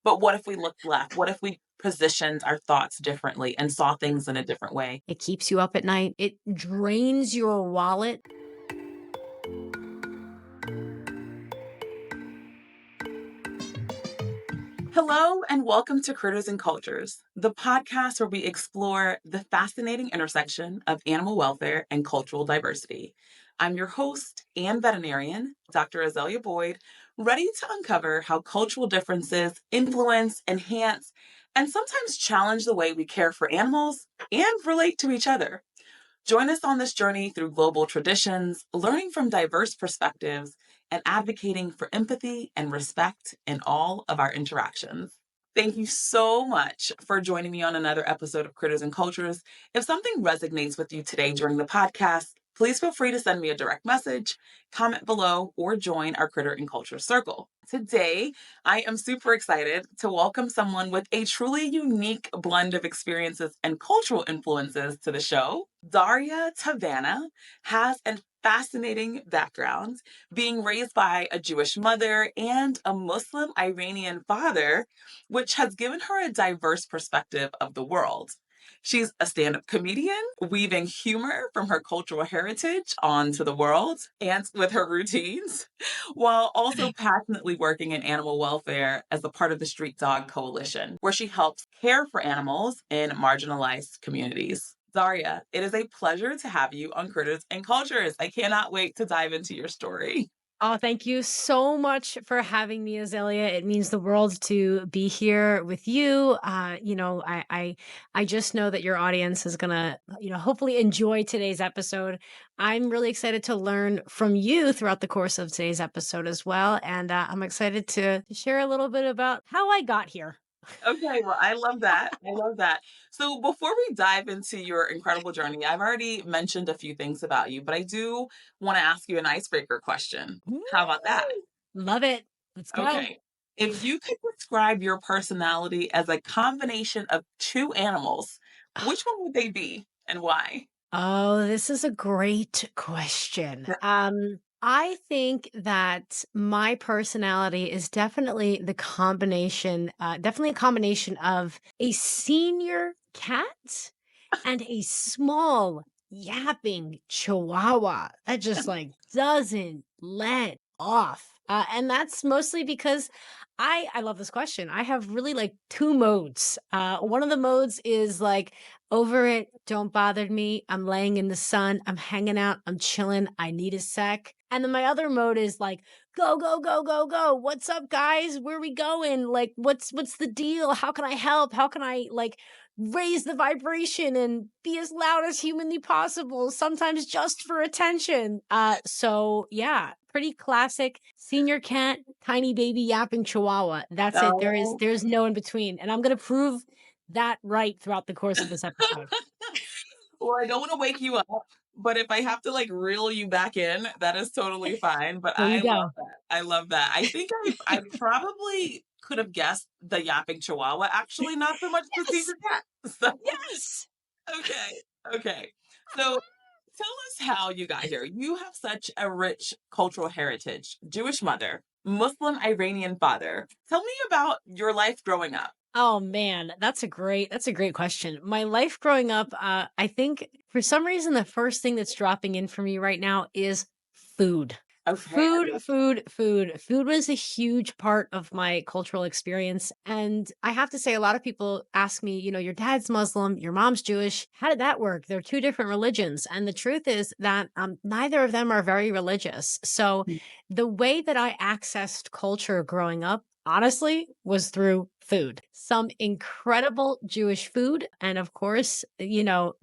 But what if we looked left? What if we positioned our thoughts differently and saw things in a different way? It keeps you up at night. It drains your wallet. Hello, and welcome to Critters and Cultures, the podcast where we explore the fascinating intersection of animal welfare and cultural diversity. I'm your host and veterinarian, Dr. Azalia Boyd, ready to uncover how cultural differences influence, enhance, and sometimes challenge the way we care for animals and relate to each other. Join us on this journey through global traditions, learning from diverse perspectives, and advocating for empathy and respect in all of our interactions. Thank you so much for joining me on another episode of Critters and Cultures. If something resonates with you today during the podcast, please feel free to send me a direct message, comment below, or join our Critter and Culture circle. Today, I am super excited to welcome someone with a truly unique blend of experiences and cultural influences to the show. Daria Tavana has a fascinating background, being raised by a Jewish mother and a Muslim Iranian father, which has given her a diverse perspective of the world. She's a stand-up comedian, weaving humor from her cultural heritage onto the world and with her routines, while also passionately working in animal welfare as a part of the Street Dog Coalition, where she helps care for animals in marginalized communities. Daria, it is a pleasure to have you on Critters and Cultures. I cannot wait to dive into your story. Oh, thank you so much for having me, Azalia. It means the world to be here with you. I just know that your audience is gonna, hopefully enjoy today's episode. I'm really excited to learn from you throughout the course of today's episode as well, and I'm excited to share a little bit about how I got here. Okay, well, I love that. I love that. So before we dive into your incredible journey, I've already mentioned a few things about you, but I do want to ask you an icebreaker question. How about that? Woo! Love it. Let's go. Okay. If you could describe your personality as a combination of two animals, which one would they be and why? Oh, this is a great question. I think that my personality is definitely a combination of a senior cat and a small yapping chihuahua that just like doesn't let off. And that's mostly because I love this question. I have really like two modes. One of the modes is like over it, don't bother me. I'm laying in the sun. I'm hanging out. I'm chilling. I need a sec. And then my other mode is like, go, go, go, go, go. What's up, guys? Where are we going? Like, what's the deal? How can I help? How can I like raise the vibration and be as loud as humanly possible, sometimes just for attention? So yeah, pretty classic senior cat, tiny baby yapping chihuahua. That's it. Oh. There's no in between. And I'm gonna prove that right throughout the course of this episode. Well, I don't want to wake you up, but if I have to like reel you back in, that is totally fine. But There I you love go. that. I love that. I think I probably could have guessed the yapping chihuahua, actually, not so much the Yes. secret cat. So, Yes. okay. Okay. So tell us how you got here. You have such a rich cultural heritage, Jewish mother, Muslim Iranian father. Tell me about your life growing up. Oh man, that's a great question. My life growing up, I think for some reason the first thing that's dropping in for me right now is food. Okay. Food was a huge part of my cultural experience. And I have to say, a lot of people ask me, your dad's Muslim, your mom's Jewish. How did that work? They're two different religions. And the truth is that neither of them are very religious. So the way that I accessed culture growing up, honestly, was through food. Some incredible Jewish food. And of course,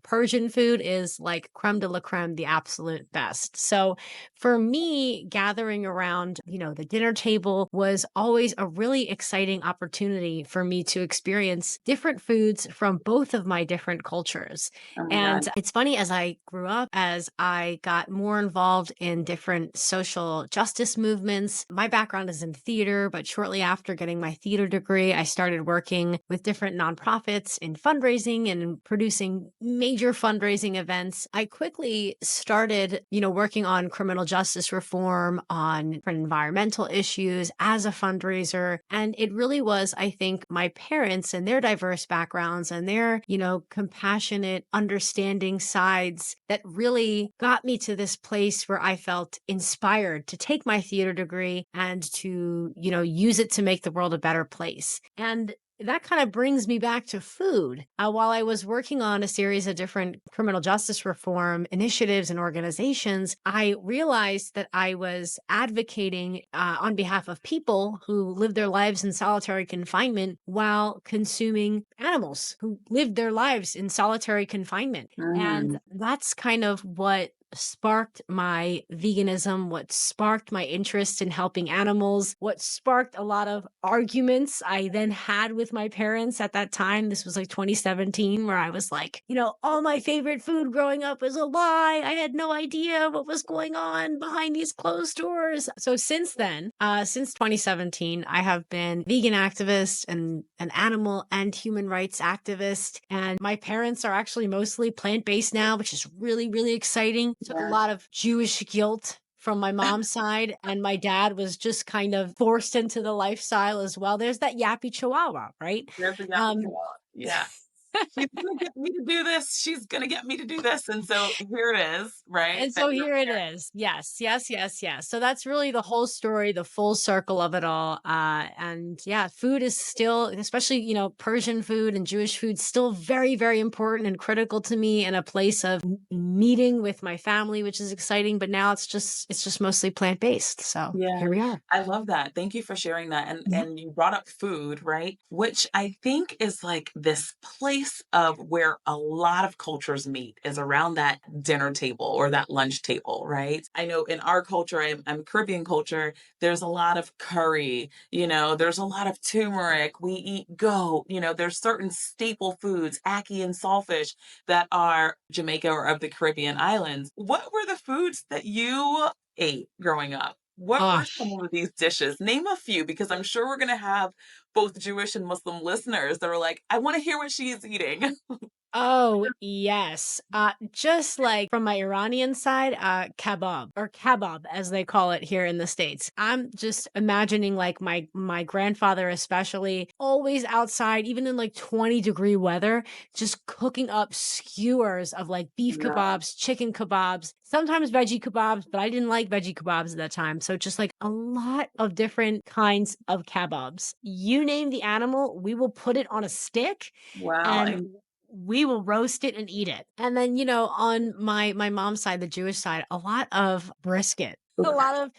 Persian food is like creme de la creme, the absolute best. So for me, gathering around, the dinner table was always a really exciting opportunity for me to experience different foods from both of my different cultures. Oh my God. And it's funny, as I grew up, as I got more involved in different social justice movements, my background is in theater, but shortly after getting my theater degree, I started working with different nonprofits in fundraising and producing major fundraising events, I quickly started, working on criminal justice reform, on different environmental issues as a fundraiser. And it really was, I think, my parents and their diverse backgrounds and their, compassionate, understanding sides that really got me to this place where I felt inspired to take my theater degree and to, use it to make the world a better place. And that kind of brings me back to food. While I was working on a series of different criminal justice reform initiatives and organizations, I realized that I was advocating on behalf of people who live their lives in solitary confinement while consuming animals who lived their lives in solitary confinement. Mm, And that's kind of what sparked my veganism, what sparked my interest in helping animals, what sparked a lot of arguments I then had with my parents at that time. This was like 2017, where I was like, all my favorite food growing up was a lie. I had no idea what was going on behind these closed doors. So since then, since 2017, I have been vegan activist and an animal and human rights activist. And my parents are actually mostly plant-based now, which is really, really exciting. Took a yeah. lot of Jewish guilt from my mom's side, and my dad was just kind of forced into the lifestyle as well. There's that yappy chihuahua, right? There's a yappy Um, chihuahua. Yeah. She's gonna get me to do this. She's gonna get me to do this. And so here it is, right? And That so you're here it is. Yes, yes, yes, yes. So that's really the whole story, the full circle of it all. And yeah, food is still, especially, Persian food and Jewish food, still very, very important and critical to me, and a place of meeting with my family, which is exciting. But now it's just mostly plant-based. So Yeah, here we are. I love that. Thank you for sharing that. And Yeah. and you brought up food, right? Which I think is like this place of where a lot of cultures meet is around that dinner table or that lunch table, right? I know in our culture, I'm Caribbean culture, there's a lot of curry, there's a lot of turmeric. We eat goat, there's certain staple foods, ackee and saltfish that are Jamaica or of the Caribbean islands. What were the foods that you ate growing up? What Oh, were some of these dishes? Name a few, because I'm sure we're going to have both Jewish and Muslim listeners that are like, I want to hear what she is eating. Oh, yes. Just like from my Iranian side, kebab or kebab as they call it here in the States. I'm just imagining like my grandfather especially always outside, even in like 20-degree weather, just cooking up skewers of like beef Yeah, kebabs, chicken kebabs, sometimes veggie kebabs, but I didn't like veggie kebabs at that time. So just like a lot of different kinds of kebabs. You name the animal, we will put it on a stick wow. and we will roast it and eat it. And then, on my mom's side, the Jewish side, a lot of brisket, a lot of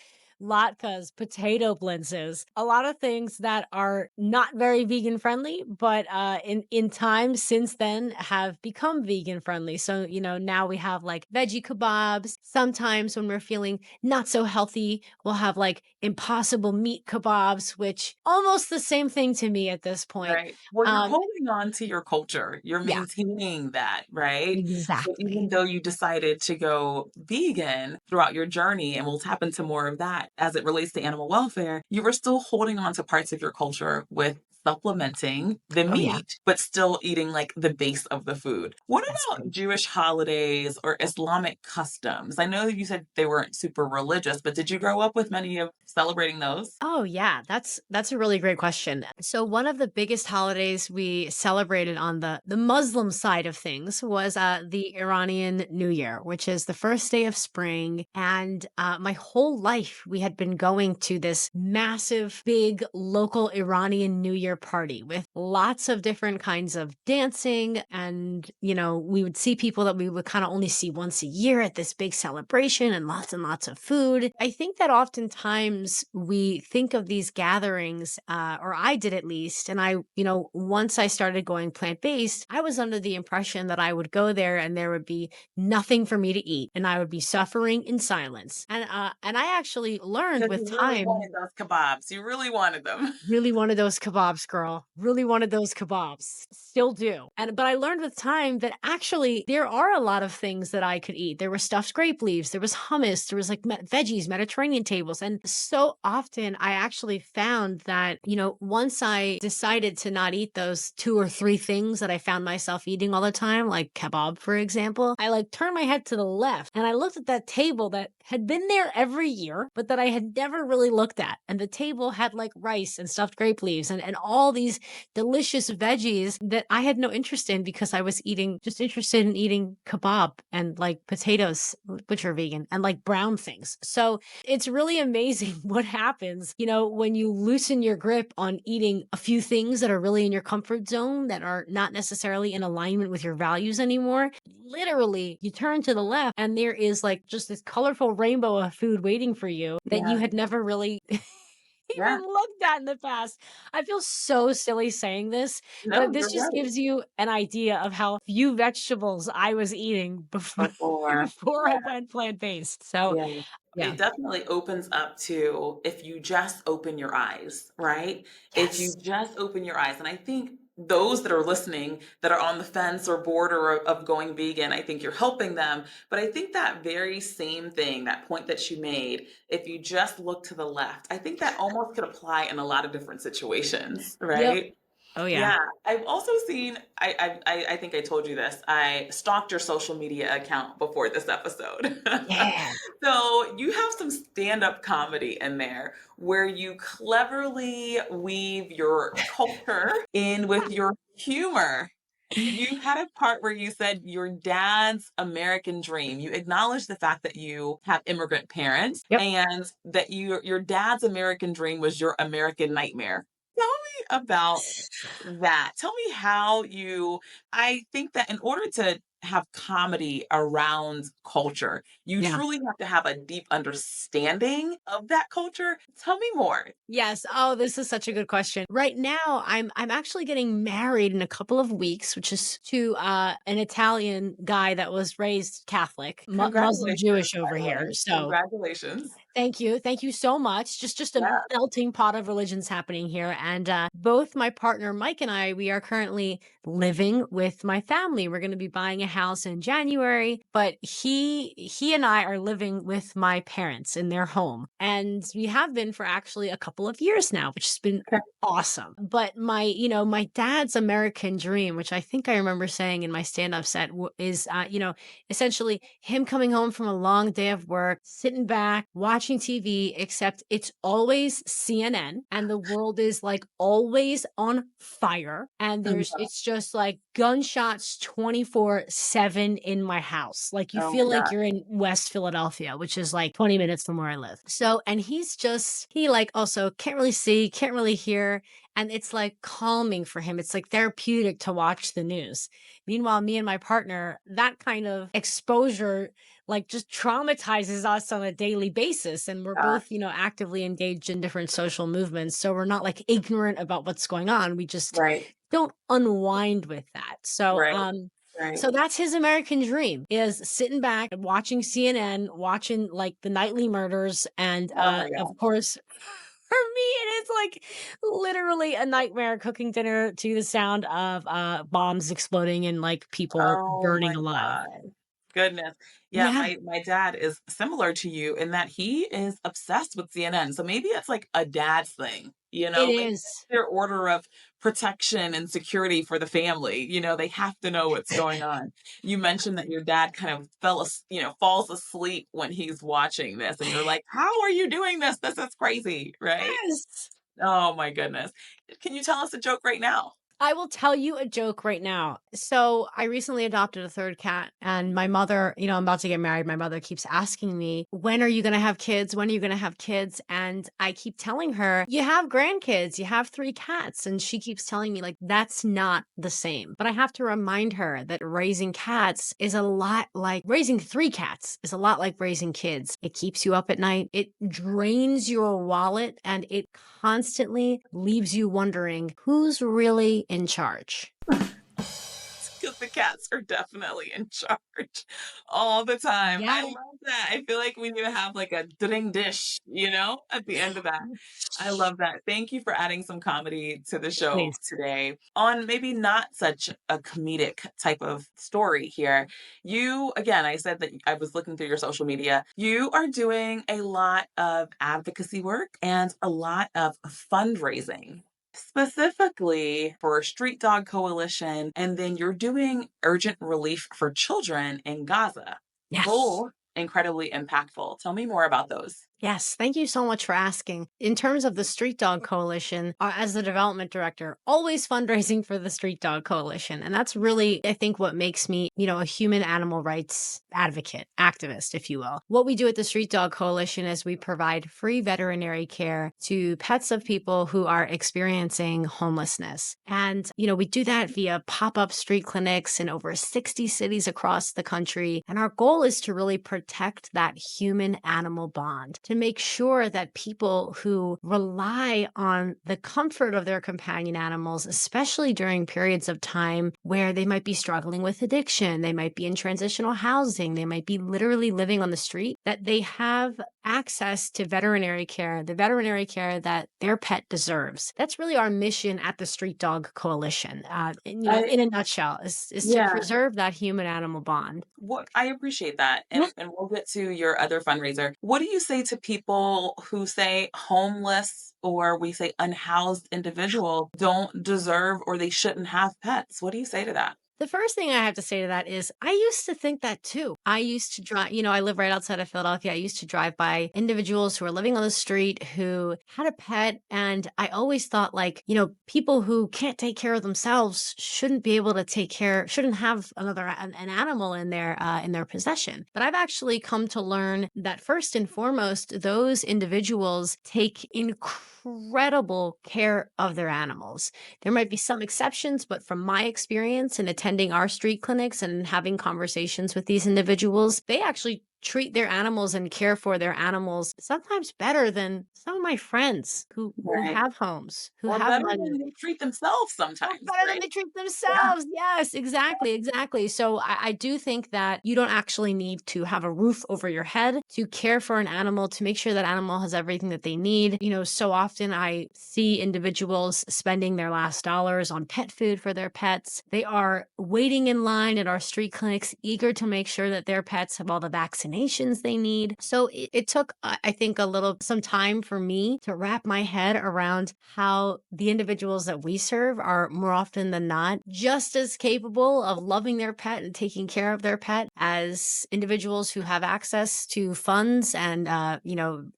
latkes, potato blintzes, a lot of things that are not very vegan friendly, but in time since then have become vegan friendly. So, now we have like veggie kebabs. Sometimes when we're feeling not so healthy, we'll have like impossible meat kebabs, which almost the same thing to me at this point. Right. Well, you're Um, holding on to your culture. You're yeah, maintaining that, right? So even exactly. though you decided to go vegan throughout your journey, and we'll tap into more of that as it relates to animal welfare, you were still holding on to parts of your culture with supplementing the Oh, yeah. meat, but still eating like the base of the food. What That's about right. Jewish holidays or Islamic customs? I know you said they weren't super religious, but did you grow up with many of celebrating those? Oh yeah, that's a really great question. So one of the biggest holidays we celebrated on the Muslim side of things was the Iranian New Year, which is the first day of spring. And my whole life we had been going to this massive, big local Iranian New Year party with lots of different kinds of dancing, and we would see people that we would kind of only see once a year at this big celebration, and lots of food. I think that oftentimes we think of these gatherings, or I did at least. And once I started going plant based, I was under the impression that I would go there and there would be nothing for me to eat and I would be suffering in silence. And I actually learned Because with you really time, wanted those kebabs. You really wanted them. really wanted those kebabs kebabs, girl. Really wanted those kebabs. Still do. But I learned with time that actually there are a lot of things that I could eat. There were stuffed grape leaves, there was hummus, there was like veggies, Mediterranean tables. And so often I actually found that, once I decided to not eat those 2 or 3 things that I found myself eating all the time, like kebab, for example, I like turned my head to the left and I looked at that table that had been there every year, but that I had never really looked at. And the table had like rice and stuffed grape leaves and all these delicious veggies that I had no interest in because I was just interested in eating kebab and like potatoes, which are vegan, and like brown things. So it's really amazing what happens, when you loosen your grip on eating a few things that are really in your comfort zone that are not necessarily in alignment with your values anymore. Literally, you turn to the left and there is like just this colorful rainbow of food waiting for you that you Yeah. had never really Yeah. even looked at in the past. I feel so silly saying this, No, but this you're just right. gives you an idea of how few vegetables I was eating before Before. before I went plant-based. So, Yeah. yeah. It definitely opens up to if you just open your eyes, right? If you Yes. just open your eyes. And I think those that are listening that are on the fence or border of going vegan, I think you're helping them. But I think that very same thing, that point that you made, if you just look to the left, I think that almost could apply in a lot of different situations, Yep. right? Oh, yeah. Yeah, I've also seen. I think I told you this. I stalked your social media account before this episode. Yeah. So you have some stand-up comedy in there where you cleverly weave your culture in with your humor. You had a part where you said your dad's American dream. You acknowledged the fact that you have immigrant parents Yep. and that your dad's American dream was your American nightmare. Tell me about that. Tell me how I think that in order to have comedy around culture, you Yeah. truly have to have a deep understanding of that culture. Tell me more. Yes. Oh, this is such a good question. Right now, I'm actually getting married in a couple of weeks, which is to an Italian guy that was raised Catholic, Muslim Congratulations, Jewish by over the way. here. So Congratulations. thank you. Thank you so much. Just a Yeah. melting pot of religions happening here. And both my partner Mike and I, we are currently living with my family. We're going to be buying a house in January, but he and I are living with my parents in their home. And we have been for actually a couple of years now, which has been Okay. awesome. But my dad's American dream, which I think I remember saying in my stand-up set is essentially him coming home from a long day of work, sitting back, watching TV, except it's always CNN and the world is like always on fire. And Mhm. it's just like gunshots 24/7 in my house. Like you Oh my feel like God. you're in West Philadelphia, which is like 20 minutes from where I live. So, and he like also can't really see, can't really hear. And it's like calming for him. It's like therapeutic to watch the news. Meanwhile, me and my partner, that kind of exposure like just traumatizes us on a daily basis. And we're God. both, actively engaged in different social movements. So we're not like ignorant about what's going on. We just Right. don't unwind with that. So, Right. Right. so that's his American dream is sitting back and watching CNN, watching like the nightly murders. And Oh my of God. course, for me, it is like literally a nightmare cooking dinner to the sound of bombs exploding and like people Oh burning my alive. God. Goodness. Yeah, Yeah, my dad is similar to you in that he is obsessed with CNN. So maybe it's like a dad's thing, it maybe is. it's their order of protection and security for the family. They have to know what's going on. You mentioned that your dad kind of falls asleep when he's watching this and you're like, "How are you doing this? This is crazy." Right? Yes. Oh my goodness. Can you tell us a joke right now? I will tell you a joke right now. So I recently adopted a third cat and my mother, I'm about to get married. My mother keeps asking me, when are you going to have kids? When are you going to have kids? And I keep telling her, you have grandkids, you have 3 cats. And she keeps telling me like, that's not the same. But I have to remind her that raising cats is a lot like raising 3 cats is a lot like raising kids. It keeps you up at night. It drains your wallet and it constantly leaves you wondering who's really in charge. because the cats are definitely in charge all the time. I Yeah. love that. I feel like we need to have like a ding dish, at the end of that. I love that. Thank you for adding some comedy to the show Please. today on maybe not such a comedic type of story here. Again, I said that I was looking through your social media. You are doing a lot of advocacy work and a lot of fundraising, specifically for Street Dog Coalition, and then you're doing urgent relief for children in Gaza. Yes. Both incredibly impactful. Tell me more about those. Yes, thank you so much for asking. In terms of the Street Dog Coalition, as the development director, always fundraising for the Street Dog Coalition. And that's really, I think, what makes me, a human animal rights advocate, activist, if you will. What we do at the Street Dog Coalition is we provide free veterinary care to pets of people who are experiencing homelessness. And, we do that via pop-up street clinics in over 60 cities across the country. And our goal is to really protect that human-animal bond, to make sure that people who rely on the comfort of their companion animals, especially during periods of time where they might be struggling with addiction, they might be in transitional housing, they might be literally living on the street, that they have access to veterinary care, the veterinary care that their pet deserves. That's really our mission at the Street Dog Coalition, I in a nutshell, is to Yeah. preserve that human-animal bond. What I appreciate that. Yeah. And we'll get to your other fundraiser. What do you say to people who say homeless or we say unhoused individuals don't deserve or they shouldn't have pets? What do you say to that? The first thing I have to say to that is I used to think that too. I used to drive, I live right outside of Philadelphia. I used to drive by individuals who are living on the street who had a pet. And I always thought like, people who can't take care of themselves shouldn't be able to shouldn't have an animal in their possession. But I've actually come to learn that first and foremost, those individuals take incredible care of their animals. There might be some exceptions, but from my experience in attending our street clinics and having conversations with these individuals, they actually treat their animals and care for their animals sometimes better than some of my friends who Right. have homes, who Or have better money. than they treat themselves Or sometimes, better than right? they treat Yeah. themselves. Yes, exactly, exactly. So I do think that you don't actually need to have a roof over your head to care for an animal, to make sure that animal has everything that they need. So often I see individuals spending their last dollars on pet food for their pets. They are waiting in line at our street clinics, eager to make sure that their pets have all the vaccinations they need. So it took, I think, some time for me to wrap my head around how the individuals that we serve are more often than not just as capable of loving their pet and taking care of their pet as individuals who have access to funds and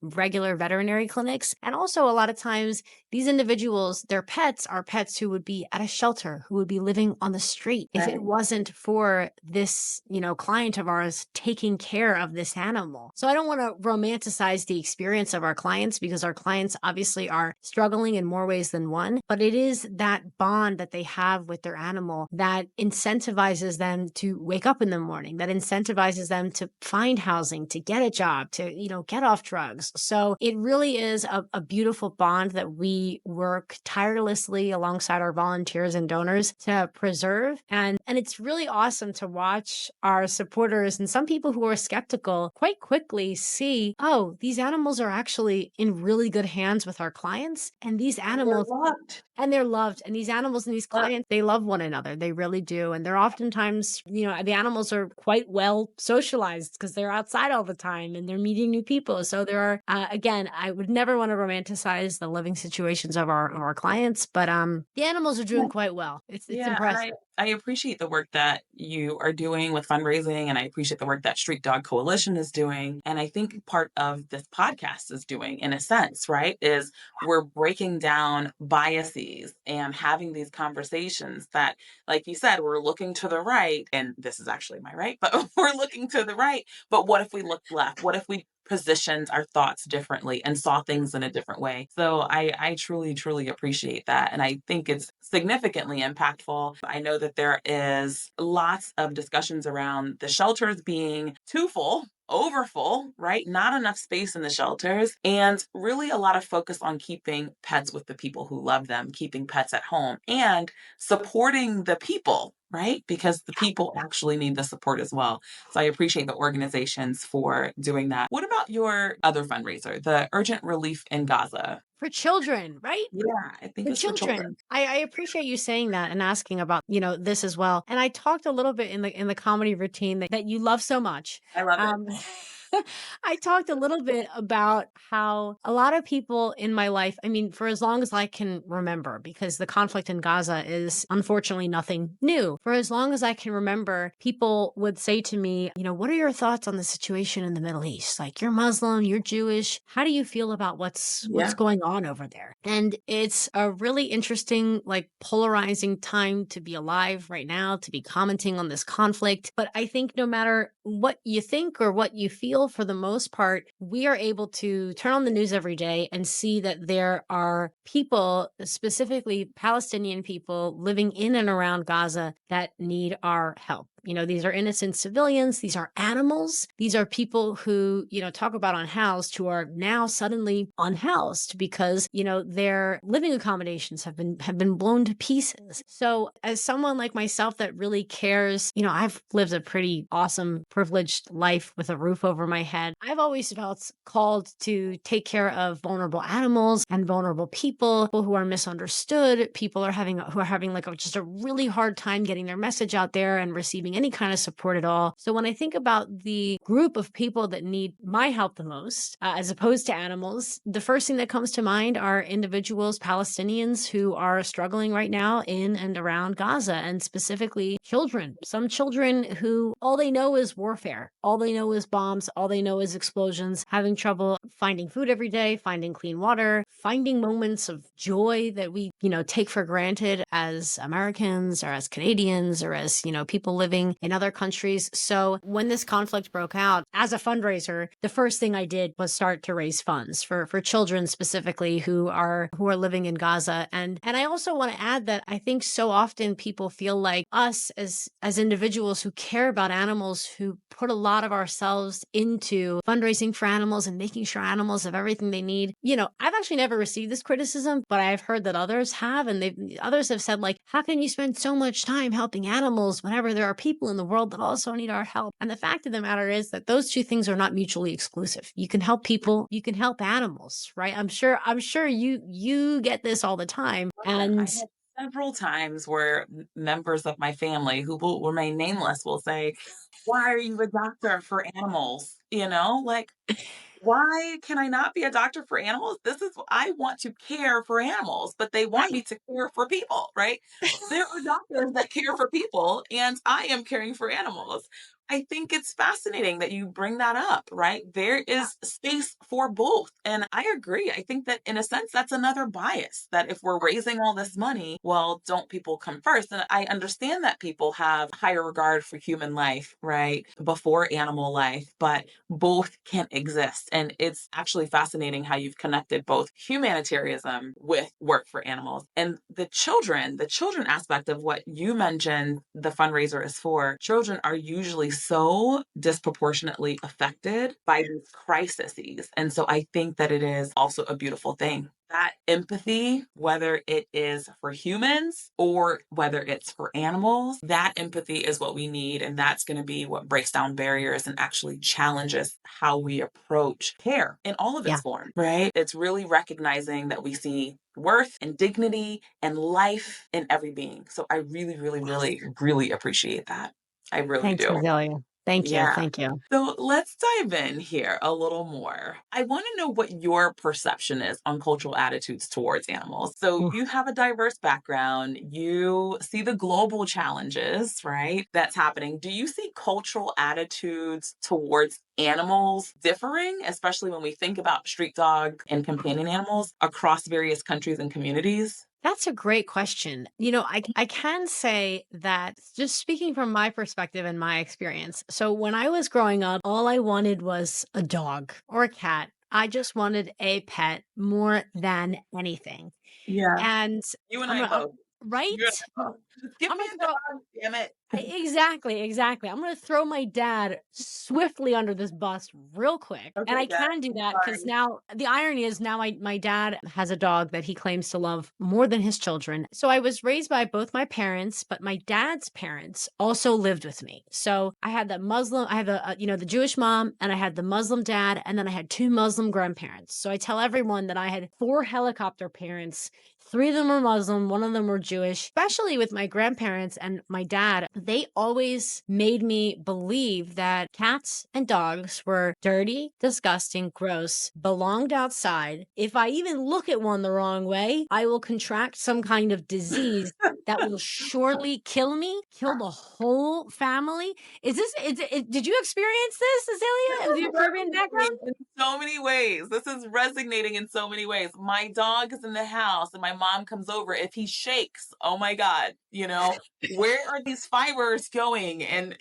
regular veterinary clinics. And also a lot of times these individuals, their pets are pets who would be at a shelter, who would be living on the street if it Right. wasn't for this client of ours taking care of this animal. So I don't want to romanticize the experience of our clients, because our clients obviously are struggling in more ways than one, but it is that bond that they have with their animal that incentivizes them to wake up in the morning, that incentivizes them to find housing, to get a job, to, get off drugs. So it really is a beautiful bond that we work tirelessly alongside our volunteers and donors to preserve. And it's really awesome to watch our supporters and some people who are skeptical quite quickly see, oh, these animals are actually in really good hands with our clients. And these And they're animals, loved. and they're loved. And these animals and these clients, they love one another. They really do. And they're oftentimes, the animals are quite well socialized because they're outside all the time and they're meeting new people. So there are, again, I would never want to romanticize the living situations of our clients, but the animals are doing quite well. It's Yeah, and impressive. I appreciate the work that you are doing with fundraising, and I appreciate the work that Street Dog Coalition is doing. And I think part of this podcast is doing, in a sense, right, is we're breaking down biases and having these conversations that, like you said, we're looking to the right, and this is actually my right, but we're looking to the right. But what if we looked left? What if we positioned our thoughts differently and saw things in a different way? So I truly, truly appreciate that. And I think it's significantly impactful. I know that there is lots of discussions around the shelters being too full, overfull, right? Not enough space in the shelters, and really a lot of focus on keeping pets with the people who love them, keeping pets at home, and supporting the people. right? Because the people actually need the support as well. So I appreciate the organizations for doing that. What about your other fundraiser, the Urgent Relief in Gaza? For children, right? Yeah, I think For it's for children. children. I appreciate you saying that and asking about, this as well. And I talked a little bit in the comedy routine that you love so much. I love it. Um, I talked a little bit about how a lot of people in my life, I mean, for as long as I can remember, because the conflict in Gaza is unfortunately nothing new. For as long as I can remember, people would say to me, what are your thoughts on the situation in the Middle East? Like, you're Muslim, you're Jewish. How do you feel about what's Yeah. going on over there? And it's a really interesting, like, polarizing time to be alive right now, to be commenting on this conflict. But I think no matter what you think or what you feel, for the most part, we are able to turn on the news every day and see that there are people, specifically Palestinian people, living in and around Gaza that need our help. These are innocent civilians. These are animals. These are people who, talk about unhoused, who are now suddenly unhoused because, their living accommodations have been blown to pieces. So as someone like myself that really cares, I've lived a pretty awesome, privileged life with a roof over my head. I've always felt called to take care of vulnerable animals and vulnerable people who are misunderstood, people who are having like just a really hard time getting their message out there and receiving any kind of support at all. So when I think about the group of people that need my help the most, as opposed to animals, the first thing that comes to mind are individuals, Palestinians who are struggling right now in and around Gaza, and specifically children. Some children who all they know is warfare. All they know is bombs. All they know is explosions, having trouble finding food every day, finding clean water, finding moments of joy that we, take for granted as Americans or as Canadians or as, people living in other countries. So when this conflict broke out, as a fundraiser, the first thing I did was start to raise funds for children specifically who are living in Gaza. And I also want to add that I think so often people feel like us as individuals who care about animals, who put a lot of ourselves into fundraising for animals and making sure animals have everything they need. I've actually never received this criticism, but I've heard that others have, and others have said, like, how can you spend so much time helping animals whenever there are people in the world that also need our help? And the fact of the matter is that those two things are not mutually exclusive. You can help people, you can help animals, right? I'm sure you get this all the time. Listen, I And had several times where members of my family who will remain nameless will say, "Why are you a doctor for animals?" Like, why can I not be a doctor for animals? I want to care for animals, but they want right. me to care for people, right? There are doctors that care for people, and I am caring for animals. I think it's fascinating that you bring that up, right? There is space for both. And I agree. I think that in a sense, that's another bias that if we're raising all this money, well, don't people come first? And I understand that people have higher regard for human life, right? Before animal life, but both can exist. And it's actually fascinating how you've connected both humanitarianism with work for animals. And the children aspect of what you mentioned the fundraiser is for, children are usually so disproportionately affected by these crises. And so I think that it is also a beautiful thing. That empathy, whether it is for humans or whether it's for animals, that empathy is what we need. And that's going to be what breaks down barriers and actually challenges how we approach care in all of its Yeah. forms, right? It's really recognizing that we see worth and dignity and life in every being. So I really, really, really, really appreciate that. I really Thanks, do. Azalia. Thank you. Yeah. Thank you. So let's dive in here a little more. I want to know what your perception is on cultural attitudes towards animals. So Oof. you have a diverse background. You see the global challenges, right? That's happening. Do you see cultural attitudes towards animals differing, especially when we think about street dog and companion animals across various countries and communities? That's a great question. I can say that, just speaking from my perspective and my experience. So when I was growing up, all I wanted was a dog or a cat. I just wanted a pet more than anything. Yeah. And You and I'm, I a, I'm both. You and right. I both. Just give I'm me a a girl. dog, damn it. Exactly, exactly. I'm gonna throw my dad swiftly under this bus real quick, and Okay, I good. can do that because Sorry. now the irony is now my dad has a dog that he claims to love more than his children. So I was raised by both my parents, but my dad's parents also lived with me. So I had the Jewish mom, and I had the Muslim dad, and then I had 2 Muslim grandparents. So I tell everyone that I had 4 helicopter parents. 3 of them were Muslim, 1 of them were Jewish. Especially with my grandparents and my dad, they always made me believe that cats and dogs were dirty, disgusting, gross, belonged outside. If I even look at one the wrong way, I will contract some kind of disease that will surely kill me, kill the whole family. Did you experience this, Azalia, with your Caribbean Resonating background? in so many ways. This is resonating in so many ways. My dog is in the house and my mom comes over. If he shakes, oh my God, where are these fibers going? And,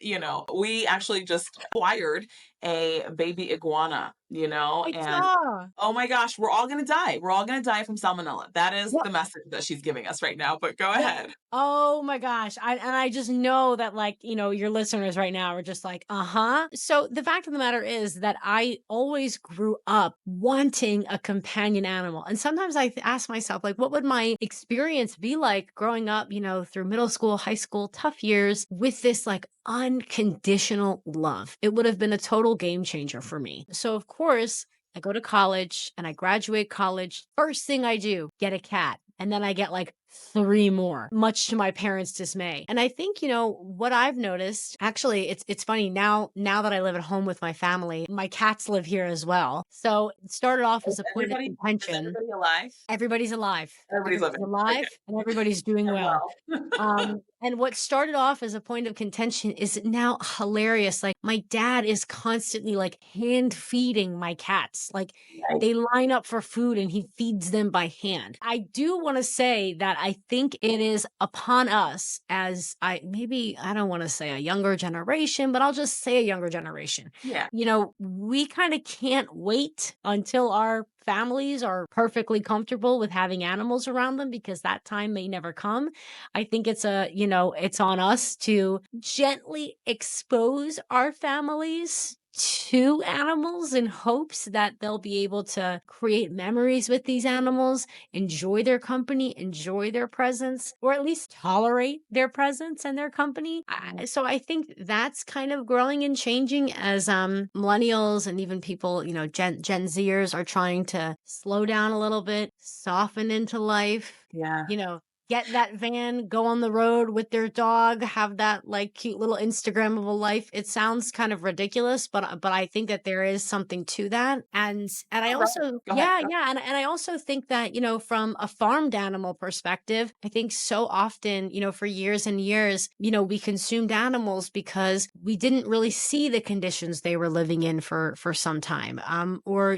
we actually just acquired a baby iguana, I and saw. oh my gosh, we're all going to die. We're all going to die from salmonella. That is the message that she's giving us right now, but go Yep. ahead. Oh my gosh. I just know that your listeners right now are just like, "Uh-huh." So the fact of the matter is that I always grew up wanting a companion animal. And sometimes ask myself like, what would my experience be like growing up, through middle school, high school, tough years with this like unconditional love? It would have been a total game changer for me. So of course, I go to college and I graduate college. First thing I do, get a cat. And then I get like 3 more, much to my parents' dismay. And I think, what I've noticed, actually, it's funny now that I live at home with my family, my cats live here as well. So it started off Is as a point of everybody is contention. everybody alive? Everybody's alive. Everybody's Everybody's living. Okay. alive and everybody's doing And well. well. And what started off as a point of contention is now hilarious. Like my dad is constantly like hand feeding my cats. Like Right. they line up for food and he feeds them by hand. I do want to say that I think it is upon us as I don't want to say a younger generation, but I'll just say a younger generation. Yeah. We kind of can't wait until our families are perfectly comfortable with having animals around them because that time may never come. I think it's on us to gently expose our families to animals in hopes that they'll be able to create memories with these animals, enjoy their company, enjoy their presence, or at least tolerate their presence and their company. So I think that's kind of growing and changing as millennials and even people, Gen Zers are trying to slow down a little bit, soften into life, Yeah. you know, get that van, go on the road with their dog, have that like cute little Instagrammable life. It sounds kind of ridiculous, but I think that there is something to that. And I All right. also Go ahead. yeah, and I also think that, from a farmed animal perspective, I think so often, for years and years, we consumed animals because we didn't really see the conditions they were living in for some time. Or,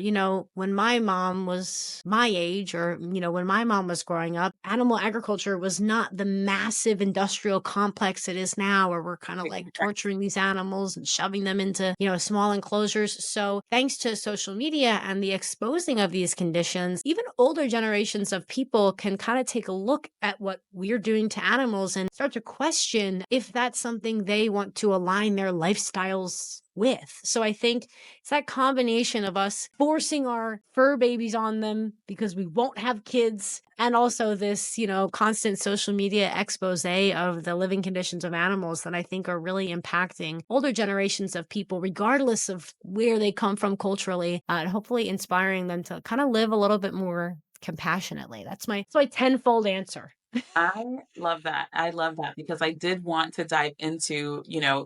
when my mom was my age or, when my mom was growing up, animal agriculture was not the massive industrial complex it is now, where we're kind of like torturing these animals and shoving them into, small enclosures. So thanks to social media and the exposing of these conditions, even older generations of people can kind of take a look at what we're doing to animals and start to question if that's something they want to align their lifestyles with. So I think it's that combination of us forcing our fur babies on them because we won't have kids, and also this, constant social media expose of the living conditions of animals that I think are really impacting older generations of people, regardless of where they come from culturally, and hopefully inspiring them to kind of live a little bit more compassionately. That's my tenfold answer. I love that. I love that because I did want to dive into,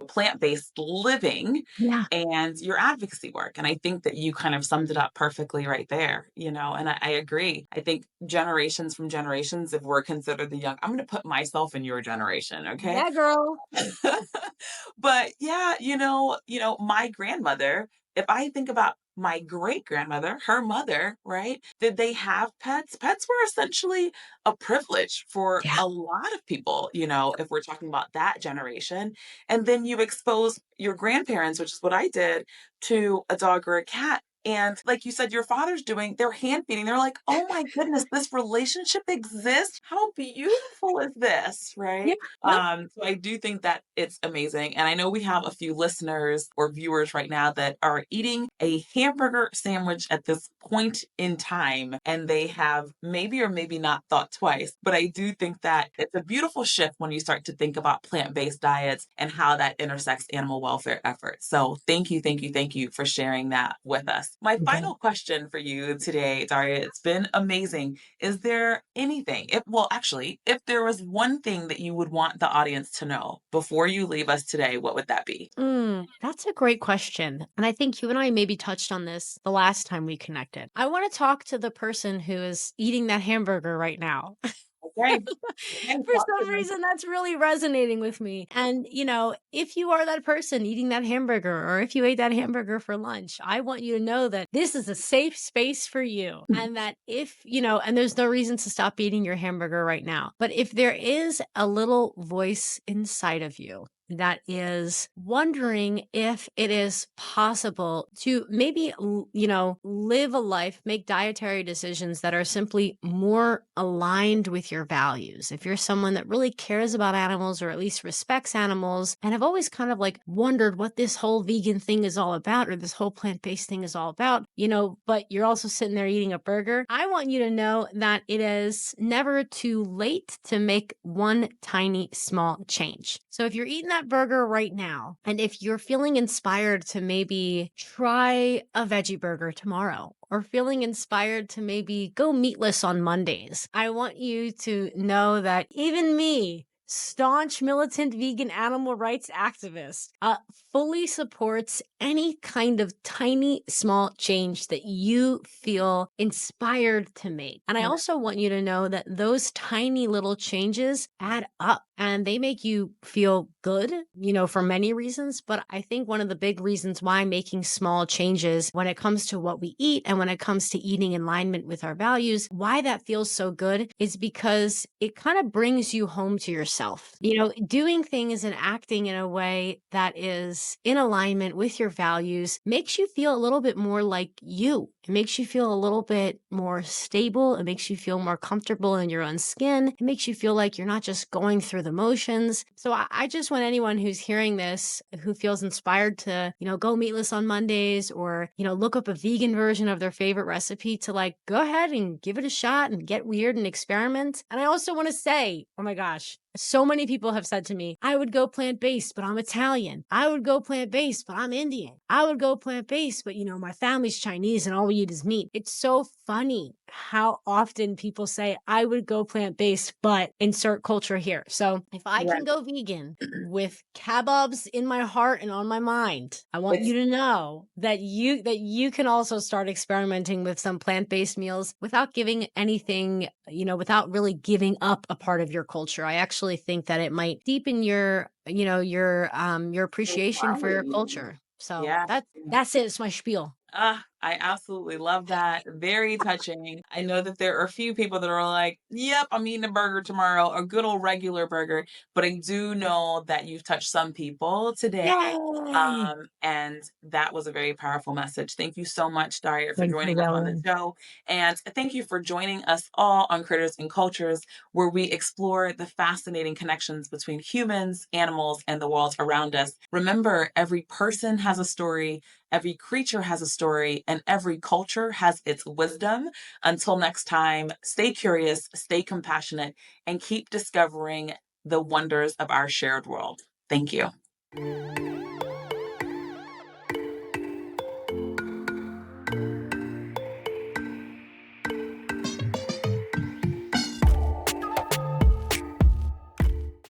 plant-based living Yeah. and your advocacy work. And I think that you kind of summed it up perfectly right there, and I agree. I think generations from generations, if we're considered the young, I'm going to put myself in your generation, okay? Yeah, girl. But yeah, my grandmother, if I think about my great grandmother, her mother, right? Did they have pets? Pets were essentially a privilege for Yeah. a lot of people, if we're talking about that generation. And then you expose your grandparents, which is what I did, to a dog or a cat. And like you said, your father's doing, they're hand feeding. They're like, oh my goodness, this relationship exists. How beautiful is this? Yeah. Right. Yep. So I do think that it's amazing. And I know we have a few listeners or viewers right now that are eating a hamburger sandwich at this point in time, and they have maybe or maybe not thought twice. But I do think that it's a beautiful shift when you start to think about plant-based diets and how that intersects animal welfare efforts. So thank you for sharing that with us. My You bet. final question for you today, Daria, it's been amazing. Is there anything, if, well, actually, if there was one thing that you would want the audience to know before you leave us today, what would that be? That's a great question. And I think you and I maybe touched on this the last time we connected. I want to talk to the person who is eating that hamburger right now. Okay. Okay, For talk to some me. reason, that's really resonating with me. And, if you are that person eating that hamburger, or if you ate that hamburger for lunch, I want you to know that this is a safe space for you. And that and there's no reason to stop eating your hamburger right now. But if there is a little voice inside of you that is wondering if it is possible to maybe, live a life, make dietary decisions that are simply more aligned with your values. If you're someone that really cares about animals or at least respects animals and have always kind of like wondered what this whole vegan thing is all about or this whole plant based thing is all about, but you're also sitting there eating a burger, I want you to know that it is never too late to make one tiny small change. So if you're eating that burger right now, and if you're feeling inspired to maybe try a veggie burger tomorrow, or feeling inspired to maybe go meatless on Mondays, I want you to know that even me, staunch militant vegan animal rights activist, fully supports any kind of tiny small change that you feel inspired to make. And I also want you to know that those tiny little changes add up and they make you feel good, for many reasons. But I think one of the big reasons why making small changes when it comes to what we eat and when it comes to eating in alignment with our values, why that feels so good is because it kind of brings you home to yourself. Doing things and acting in a way that is in alignment with your values makes you feel a little bit more like you. It makes you feel a little bit more stable. It makes you feel more comfortable in your own skin. It makes you feel like you're not just going through the motions. So I just want anyone who's hearing this, who feels inspired to, go meatless on Mondays or, look up a vegan version of their favorite recipe to like, go ahead and give it a shot and get weird and experiment. And I also want to say, oh my gosh, so many people have said to me, I would go plant-based, but I'm Italian. I would go plant-based, but I'm Indian. I would go plant-based, but my family's Chinese and all we eat is meat. It's so funny how often people say, I would go plant-based, but insert culture here. So if I Right. can go vegan with kebabs in my heart and on my mind, I want It's you to know that you can also start experimenting with some plant-based meals without giving anything, without really giving up a part of your culture. I actually think that it might deepen your appreciation for your spirituality. culture. So Yeah. that's it. It's my spiel. I absolutely love that. Very touching. I know that there are a few people that are like, yep, I'm eating a burger tomorrow, a good old regular burger. But I do know that you've touched some people today. Yay! And that was a very powerful message. Thank you so much, Daria, for Thanks, joining us on the Azalia. show. And thank you for joining us all on Critters and Cultures, where we explore the fascinating connections between humans, animals, and the world around us. Remember, every person has a story. Every creature has a story, and every culture has its wisdom. Until next time, stay curious, stay compassionate, and keep discovering the wonders of our shared world. Thank you.